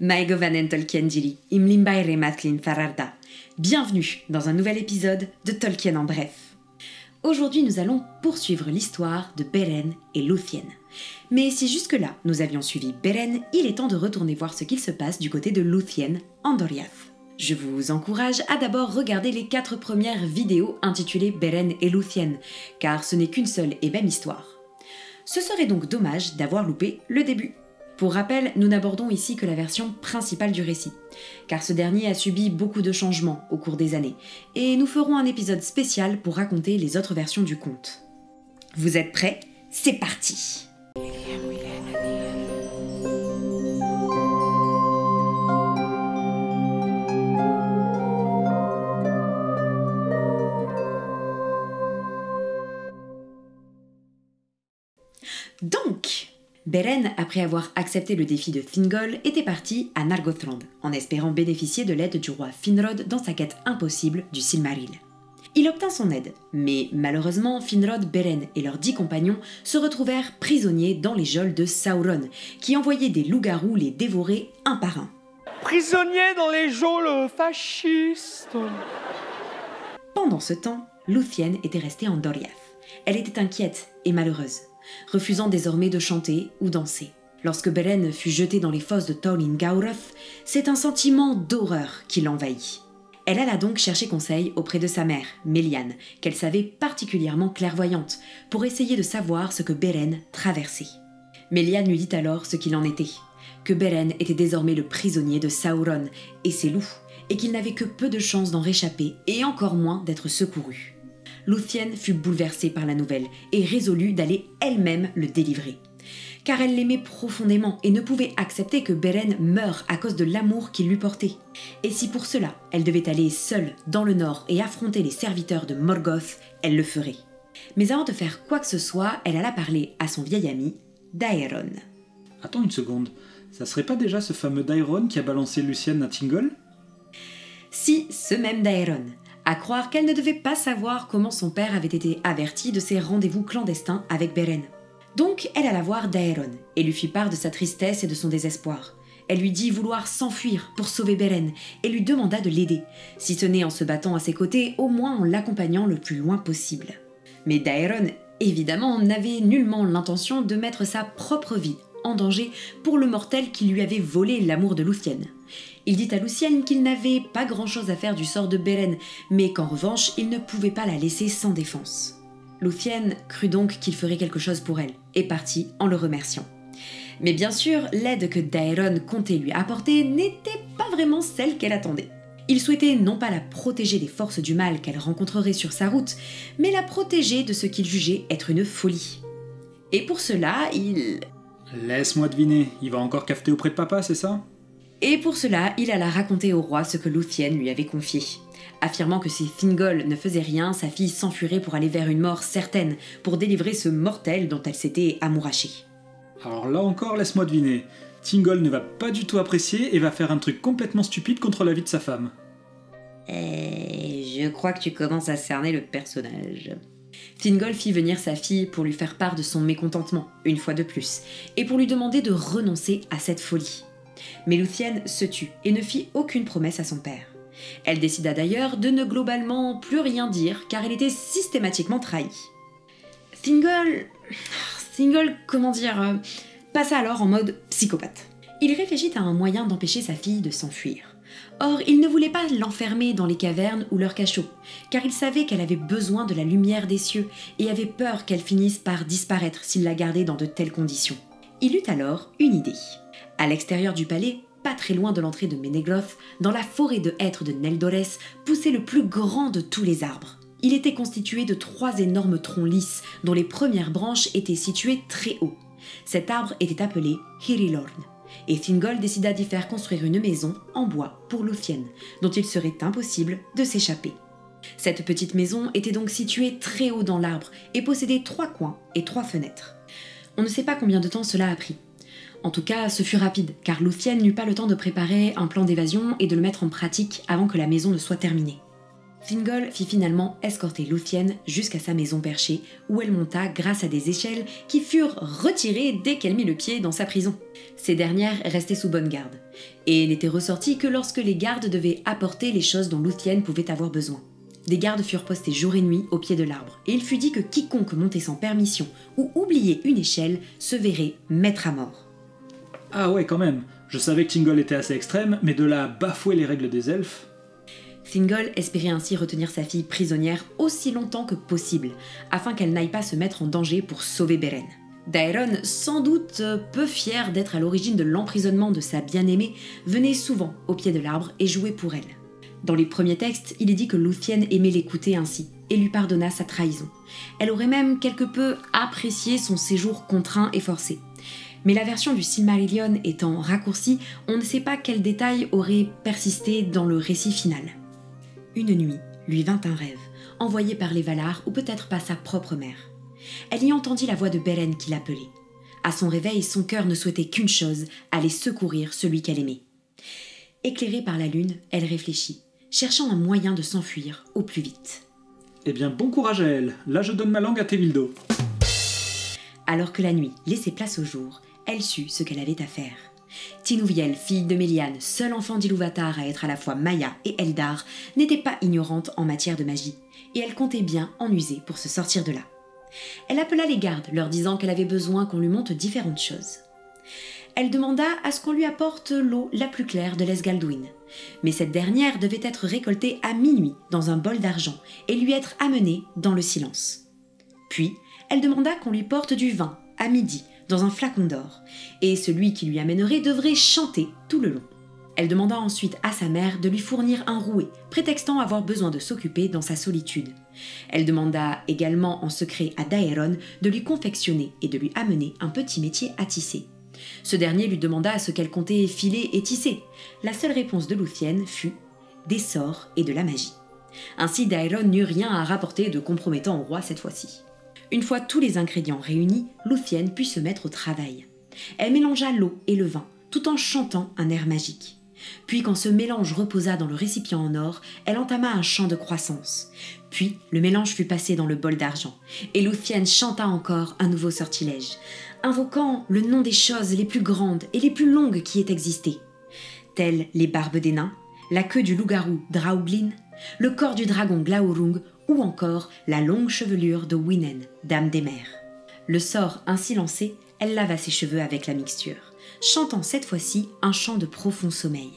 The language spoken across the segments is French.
Maego vanen Tolkien dili, imlimbaire matlin fararda. Bienvenue dans un nouvel épisode de Tolkien en bref. Aujourd'hui, nous allons poursuivre l'histoire de Beren et Lúthien. Mais si jusque-là, nous avions suivi Beren, il est temps de retourner voir ce qu'il se passe du côté de Lúthien en Doriath. Je vous encourage à d'abord regarder les 4 premières vidéos intitulées Beren et Lúthien, car ce n'est qu'une seule et même histoire. Ce serait donc dommage d'avoir loupé le début. Pour rappel, nous n'abordons ici que la version principale du récit, car ce dernier a subi beaucoup de changements au cours des années, et nous ferons un épisode spécial pour raconter les autres versions du conte. Vous êtes prêts ? C'est parti ! Donc, Beren, après avoir accepté le défi de Thingol, était parti à Nargothrond, en espérant bénéficier de l'aide du roi Finrod dans sa quête impossible du Silmaril. Il obtint son aide, mais malheureusement, Finrod, Beren et leurs 10 compagnons se retrouvèrent prisonniers dans les geôles de Sauron, qui envoyaient des loups-garous les dévorer un par un. Prisonniers dans les geôles fascistes. Pendant ce temps, Lúthien était restée en Doriath. Elle était inquiète et malheureuse, refusant désormais de chanter ou danser. Lorsque Beren fut jeté dans les fosses de Tolin Gawroth, c'est un sentiment d'horreur qui l'envahit. Elle alla donc chercher conseil auprès de sa mère, Melian, qu'elle savait particulièrement clairvoyante, pour essayer de savoir ce que Beren traversait. Melian lui dit alors ce qu'il en était, que Beren était désormais le prisonnier de Sauron et ses loups, et qu'il n'avait que peu de chances d'en réchapper, et encore moins d'être secouru. Lúthien fut bouleversée par la nouvelle et résolut d'aller elle-même le délivrer. Car elle l'aimait profondément et ne pouvait accepter que Beren meure à cause de l'amour qu'il lui portait. Et si pour cela, elle devait aller seule dans le nord et affronter les serviteurs de Morgoth, elle le ferait. Mais avant de faire quoi que ce soit, elle alla parler à son vieil ami, Daeron. Attends une seconde, ça serait pas déjà ce fameux Daeron qui a balancé Lúthien à Thingol ? Si, ce même Daeron. À croire qu'elle ne devait pas savoir comment son père avait été averti de ses rendez-vous clandestins avec Beren. Donc elle alla voir Daeron et lui fit part de sa tristesse et de son désespoir. Elle lui dit vouloir s'enfuir pour sauver Beren et lui demanda de l'aider, si ce n'est en se battant à ses côtés, au moins en l'accompagnant le plus loin possible. Mais Daeron, évidemment, n'avait nullement l'intention de mettre sa propre vie en danger pour le mortel qui lui avait volé l'amour de Lúthien. Il dit à Lúthien qu'il n'avait pas grand-chose à faire du sort de Beren, mais qu'en revanche, il ne pouvait pas la laisser sans défense. Lúthien crut donc qu'il ferait quelque chose pour elle, et partit en le remerciant. Mais bien sûr, l'aide que Daeron comptait lui apporter n'était pas vraiment celle qu'elle attendait. Il souhaitait non pas la protéger des forces du mal qu'elle rencontrerait sur sa route, mais la protéger de ce qu'il jugeait être une folie. Et pour cela, Laisse-moi deviner, il va encore cafeter auprès de papa, c'est ça ? Et pour cela, il alla raconter au roi ce que Lúthien lui avait confié. Affirmant que si Thingol ne faisait rien, sa fille s'enfuirait pour aller vers une mort certaine, pour délivrer ce mortel dont elle s'était amourachée. Alors là encore, laisse-moi deviner. Thingol ne va pas du tout apprécier et va faire un truc complètement stupide contre la vie de sa femme. Je crois que tu commences à cerner le personnage. Thingol fit venir sa fille pour lui faire part de son mécontentement, une fois de plus, et pour lui demander de renoncer à cette folie. Mais Lúthien se tut et ne fit aucune promesse à son père. Elle décida d'ailleurs de ne globalement plus rien dire car elle était systématiquement trahie. Thingol, passa alors en mode psychopathe. Il réfléchit à un moyen d'empêcher sa fille de s'enfuir. Or, il ne voulait pas l'enfermer dans les cavernes ou leurs cachots, car il savait qu'elle avait besoin de la lumière des cieux et avait peur qu'elle finisse par disparaître s'il la gardait dans de telles conditions. Il eut alors une idée. À l'extérieur du palais, pas très loin de l'entrée de Ménégloth, dans la forêt de hêtres de Neldorès, poussait le plus grand de tous les arbres. Il était constitué de 3 énormes troncs lisses, dont les premières branches étaient situées très haut. Cet arbre était appelé Hirilorn, et Thingol décida d'y faire construire une maison en bois pour Lúthien, dont il serait impossible de s'échapper. Cette petite maison était donc située très haut dans l'arbre et possédait 3 coins et 3 fenêtres. On ne sait pas combien de temps cela a pris. En tout cas, ce fut rapide, car Lúthien n'eut pas le temps de préparer un plan d'évasion et de le mettre en pratique avant que la maison ne soit terminée. Thingol fit finalement escorter Lúthien jusqu'à sa maison perchée, où elle monta grâce à des échelles qui furent retirées dès qu'elle mit le pied dans sa prison. Ces dernières restaient sous bonne garde, et n'étaient ressorties que lorsque les gardes devaient apporter les choses dont Lúthien pouvait avoir besoin. Des gardes furent postés jour et nuit au pied de l'arbre, et il fut dit que quiconque montait sans permission ou oubliait une échelle se verrait mettre à mort. Ah ouais, quand même. Je savais que Thingol était assez extrême, mais de là à bafouer les règles des elfes... Thingol espérait ainsi retenir sa fille prisonnière aussi longtemps que possible, afin qu'elle n'aille pas se mettre en danger pour sauver Beren. Daeron, sans doute peu fier d'être à l'origine de l'emprisonnement de sa bien-aimée, venait souvent au pied de l'arbre et jouait pour elle. Dans les premiers textes, il est dit que Lúthien aimait l'écouter ainsi, et lui pardonna sa trahison. Elle aurait même quelque peu apprécié son séjour contraint et forcé. Mais la version du Silmarillion étant raccourcie, on ne sait pas quels détails auraient persisté dans le récit final. Une nuit, lui vint un rêve, envoyé par les Valar ou peut-être par sa propre mère. Elle y entendit la voix de Beren qui l'appelait. À son réveil, son cœur ne souhaitait qu'une chose, aller secourir celui qu'elle aimait. Éclairée par la lune, elle réfléchit, cherchant un moyen de s'enfuir au plus vite. Eh bien, bon courage à elle. Là, je donne ma langue à Tevildo. Alors que la nuit laissait place au jour, elle sut ce qu'elle avait à faire. Tinouviel, fille de Méliane, seul enfant d'Ilúvatar à être à la fois Maya et Eldar, n'était pas ignorante en matière de magie, et elle comptait bien en user pour se sortir de là. Elle appela les gardes, leur disant qu'elle avait besoin qu'on lui montre différentes choses. Elle demanda à ce qu'on lui apporte l'eau la plus claire de l'Esgaldwin, mais cette dernière devait être récoltée à minuit dans un bol d'argent et lui être amenée dans le silence. Puis, elle demanda qu'on lui porte du vin à midi dans un flacon d'or, et celui qui lui amènerait devrait chanter tout le long. Elle demanda ensuite à sa mère de lui fournir un rouet, prétextant avoir besoin de s'occuper dans sa solitude. Elle demanda également en secret à Daeron de lui confectionner et de lui amener un petit métier à tisser. Ce dernier lui demanda ce qu'elle comptait filer et tisser. La seule réponse de Lúthien fut « des sorts et de la magie ». Ainsi Daeron n'eut rien à rapporter de compromettant au roi cette fois-ci. Une fois tous les ingrédients réunis, Lúthien put se mettre au travail. Elle mélangea l'eau et le vin, tout en chantant un air magique. Puis quand ce mélange reposa dans le récipient en or, elle entama un chant de croissance. Puis le mélange fut passé dans le bol d'argent, et Lúthien chanta encore un nouveau sortilège, invoquant le nom des choses les plus grandes et les plus longues qui aient existé, telles les barbes des nains, la queue du loup-garou Drauglin, le corps du dragon Glaurung ou encore la longue chevelure de Winen, dame des mers. Le sort ainsi lancé, elle lava ses cheveux avec la mixture, chantant cette fois-ci un chant de profond sommeil.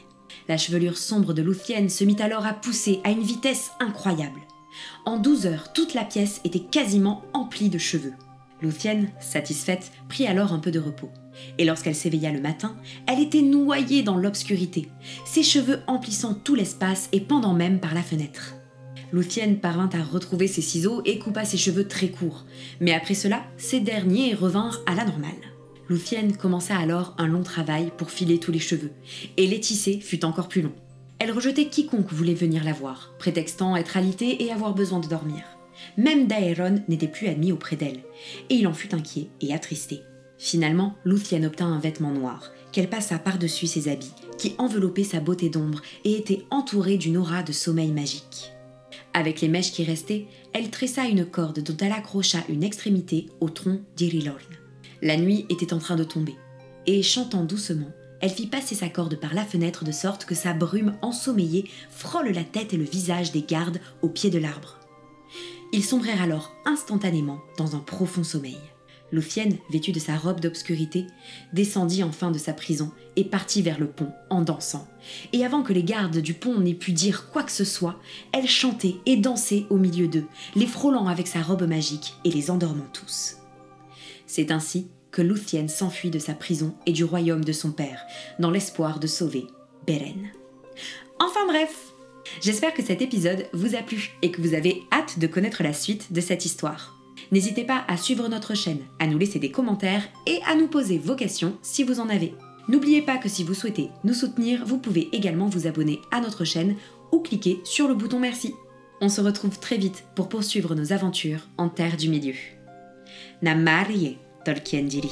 La chevelure sombre de Lúthien se mit alors à pousser à une vitesse incroyable. En 12 heures, toute la pièce était quasiment emplie de cheveux. Lúthien, satisfaite, prit alors un peu de repos. Et lorsqu'elle s'éveilla le matin, elle était noyée dans l'obscurité, ses cheveux emplissant tout l'espace et pendant même par la fenêtre. Lúthien parvint à retrouver ses ciseaux et coupa ses cheveux très courts, mais après cela, ces derniers revinrent à la normale. Lúthien commença alors un long travail pour filer tous les cheveux, et les tisser fut encore plus long. Elle rejetait quiconque voulait venir la voir, prétextant être alitée et avoir besoin de dormir. Même Daeron n'était plus admis auprès d'elle, et il en fut inquiet et attristé. Finalement, Lúthien obtint un vêtement noir, qu'elle passa par-dessus ses habits, qui enveloppaient sa beauté d'ombre et était entourée d'une aura de sommeil magique. Avec les mèches qui restaient, elle tressa une corde dont elle accrocha une extrémité au tronc d'Irilorn. La nuit était en train de tomber, et chantant doucement, elle fit passer sa corde par la fenêtre de sorte que sa brume ensommeillée frôle la tête et le visage des gardes au pied de l'arbre. Ils sombrèrent alors instantanément dans un profond sommeil. Lúthien, vêtue de sa robe d'obscurité, descendit enfin de sa prison et partit vers le pont en dansant. Et avant que les gardes du pont n'aient pu dire quoi que ce soit, elle chantait et dansait au milieu d'eux, les frôlant avec sa robe magique et les endormant tous. C'est ainsi que Lúthien s'enfuit de sa prison et du royaume de son père, dans l'espoir de sauver Beren. Enfin bref, j'espère que cet épisode vous a plu et que vous avez hâte de connaître la suite de cette histoire. N'hésitez pas à suivre notre chaîne, à nous laisser des commentaires et à nous poser vos questions si vous en avez. N'oubliez pas que si vous souhaitez nous soutenir, vous pouvez également vous abonner à notre chaîne ou cliquer sur le bouton merci. On se retrouve très vite pour poursuivre nos aventures en Terre du Milieu. Namarye Tolkien diri.